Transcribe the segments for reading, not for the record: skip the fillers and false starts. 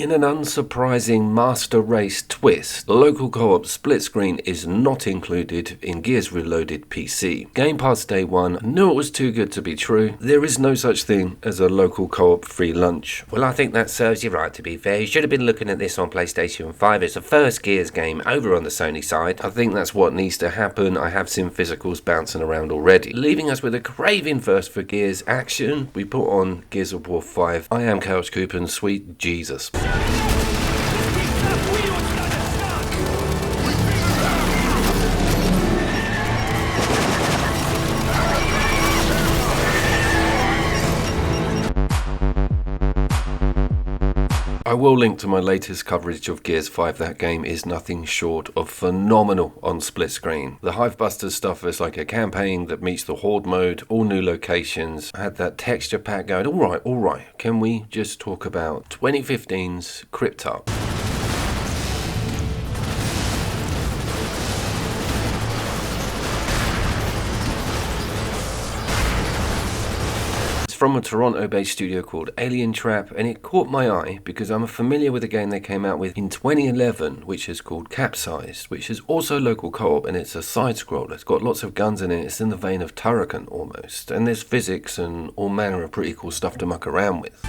In an unsurprising master race twist, local co-op split screen is not included in Gears Reloaded PC. Game Pass Day 1 knew it was too good to be true. There is no such thing as a local co-op free lunch. Well, I think that serves you right, to be fair. You should have been looking at this on PlayStation 5. It's the first Gears game over on the Sony side. I think that's what needs to happen. I have seen physicals bouncing around already. Leaving us with a craving first for Gears action, we put on Gears of War 5. I am Couch Coop and sweet Jesus. I will link to my latest coverage of Gears 5. That game is nothing short of phenomenal on split screen. The Hivebusters stuff is like a campaign that meets the Horde mode, all new locations. I had that texture pack going. All right, can we just talk about 2015's Cryptark? From a Toronto-based studio called Alien Trap, and it caught my eye because I'm familiar with a game they came out with in 2011, which is called Capsized, which is also local co-op, and it's a side-scroller. It's got lots of guns in it. It's in the vein of Turrican almost, and there's physics and all manner of pretty cool stuff to muck around with.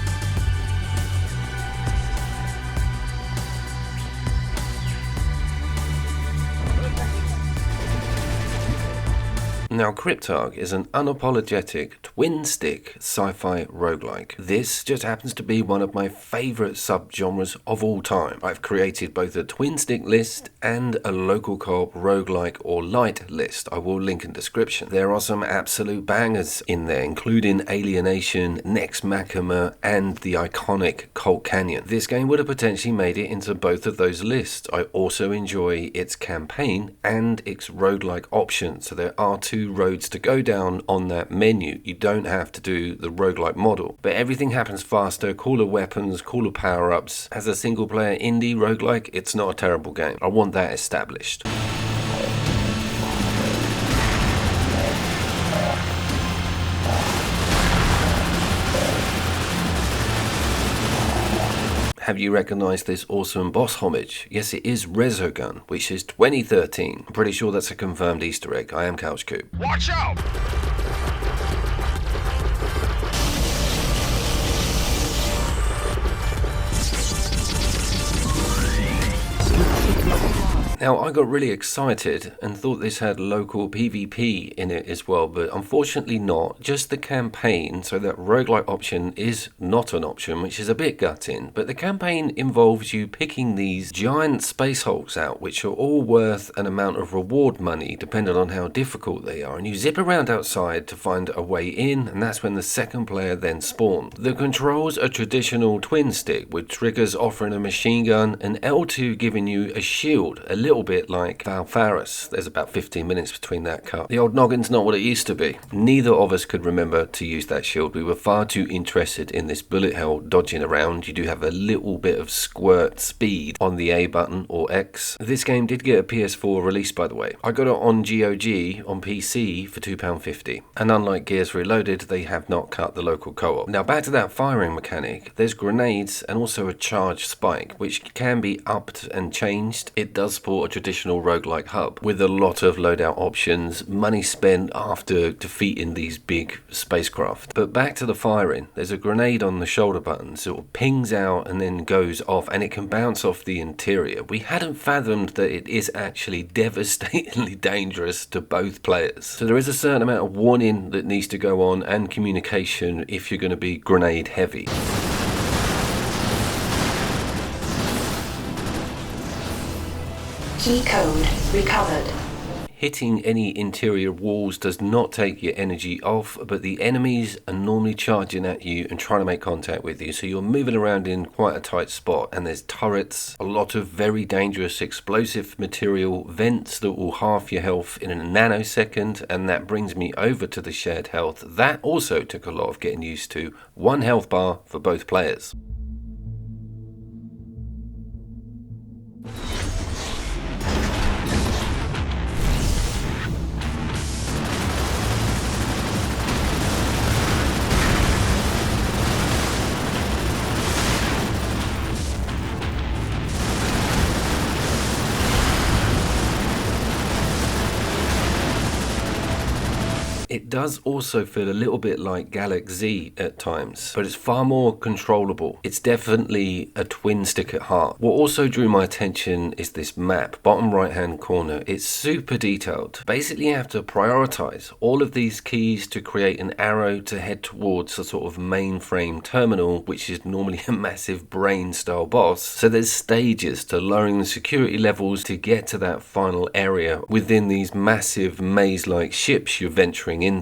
Now, Cryptark is an unapologetic twin-stick sci-fi roguelike. This just happens to be one of my favourite subgenres of all time. I've created both a twin-stick list and a local co-op roguelike or light list. I will link in description. There are some absolute bangers in there, including Alienation, Nex Machina, and the iconic Colt Canyon. This game would have potentially made it into both of those lists. I also enjoy its campaign and its roguelike options. So there are two roads to go down on that menu. You don't have to do the roguelike model, but everything happens faster, cooler weapons, cooler power-ups. As a single player indie roguelike, it's not a terrible game. I want that established. Have you recognised this awesome boss homage? Yes, it is Resogun, which is 2013. I'm pretty sure that's a confirmed Easter egg. I am Couch Coop. Watch out! Now, I got really excited and thought this had local PvP in it as well, but unfortunately not. Just the campaign, so that roguelike option is not an option, which is a bit gutting. But the campaign involves you picking these giant space hulks out, which are all worth an amount of reward money, depending on how difficult they are. And you zip around outside to find a way in, and that's when the second player then spawns. The controls are traditional twin stick, with triggers offering a machine gun, and L2 giving you a shield, a little bit like Valfaris. There's about 15 minutes between that cut. The old noggin's not what it used to be. Neither of us could remember to use that shield. We were far too interested in this bullet hell dodging around. You do have a little bit of squirt speed on the A button or X. This game did get a PS4 release, by the way. I got it on GOG on PC for £2.50. And unlike Gears Reloaded, they have not cut the local co-op. Now back to that firing mechanic. There's grenades and also a charge spike, which can be upped and changed. It does support a traditional roguelike hub with a lot of loadout options, money spent after defeating these big spacecraft. But back to the firing, there's a grenade on the shoulder button, so it pings out and then goes off, and it can bounce off the interior. We hadn't fathomed that it is actually devastatingly dangerous to both players. So there is a certain amount of warning that needs to go on and communication if you're going to be grenade heavy. Key code recovered. Hitting any interior walls does not take your energy off, but the enemies are normally charging at you and trying to make contact with you, so you're moving around in quite a tight spot. And there's turrets, a lot of very dangerous explosive material, vents that will halve your health in a nanosecond, and that brings me over to the shared health. That also took a lot of getting used to. 1 health bar for both players. does also feel a little bit like Galaxy at times, but it's far more controllable. It's definitely a twin stick at heart. What also drew my attention is this map, bottom right hand corner. It's super detailed. Basically you have to prioritize all of these keys to create an arrow to head towards a sort of mainframe terminal, which is normally a massive brain style boss. So there's stages to lowering the security levels to get to that final area within these massive maze like ships you're venturing into.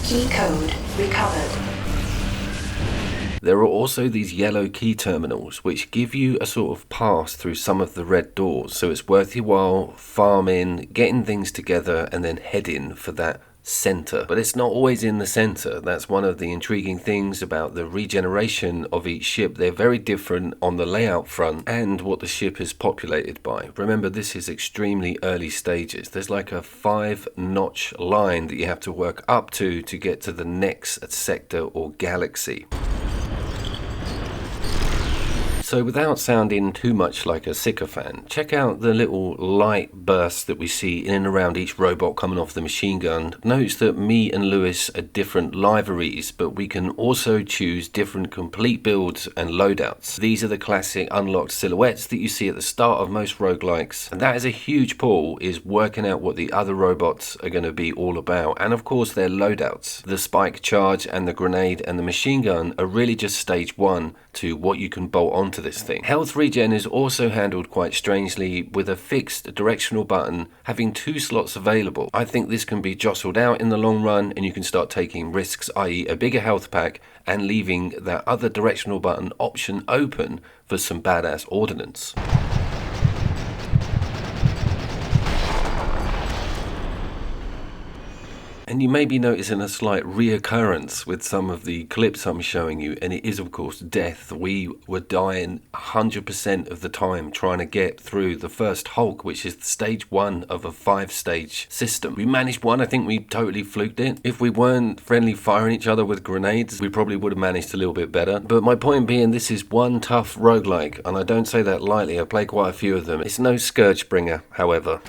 Key code recovered. There are also these yellow key terminals which give you a sort of pass through some of the red doors, so it's worth your while farming, getting things together and then heading for that center. But it's not always in the center. That's one of the intriguing things about the regeneration of each ship. They're very different on the layout front and what the ship is populated by. Remember, this is extremely early stages. There's like a 5-notch line that you have to work up to get to the next sector or galaxy. So without sounding too much like a sycophant, check out the little light bursts that we see in and around each robot coming off the machine gun. Notice that me and Lewis are different liveries, but we can also choose different complete builds and loadouts. These are the classic unlocked silhouettes that you see at the start of most roguelikes, and that is a huge pull, is working out what the other robots are going to be all about, and of course their loadouts. The spike charge and the grenade and the machine gun are really just stage 1 to what you can bolt onto this thing. Health regen is also handled quite strangely, with a fixed directional button having 2 slots available. I think this can be jostled out in the long run and you can start taking risks, i.e. a bigger health pack, and leaving that other directional button option open for some badass ordnance. And you may be noticing a slight reoccurrence with some of the clips I'm showing you, and it is of course death. We were dying 100% of the time trying to get through the first Hulk, which is stage 1 of a 5-stage system. We managed one. I think we totally fluked it. If we weren't friendly firing each other with grenades, we probably would have managed a little bit better. But my point being, this is one tough roguelike, and I don't say that lightly. I play quite a few of them. It's no Scourgebringer, however.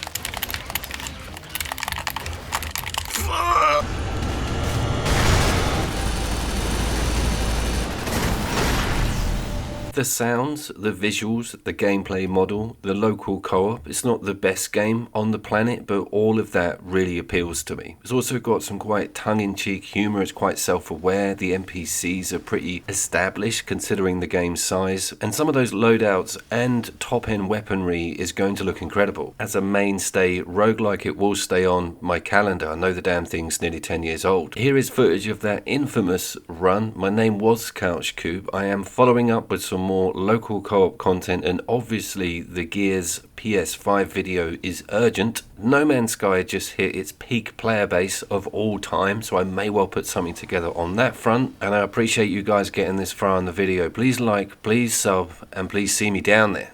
The sounds, the visuals, the gameplay model, the local co-op, it's not the best game on the planet, but all of that really appeals to me. It's also got some quite tongue-in-cheek humour, it's quite self-aware, the NPCs are pretty established considering the game's size, and some of those loadouts and top-end weaponry is going to look incredible. As a mainstay roguelike, it will stay on my calendar. I know the damn thing's nearly 10 years old. Here is footage of that infamous run. My name was Couch Coop. I am following up with some more local co-op content, and obviously the Gears PS5 video is urgent. No Man's Sky just hit its peak player base of all time, so I may well put something together on that front, and I appreciate you guys getting this far in the video. Please like, please sub, and please see me down there.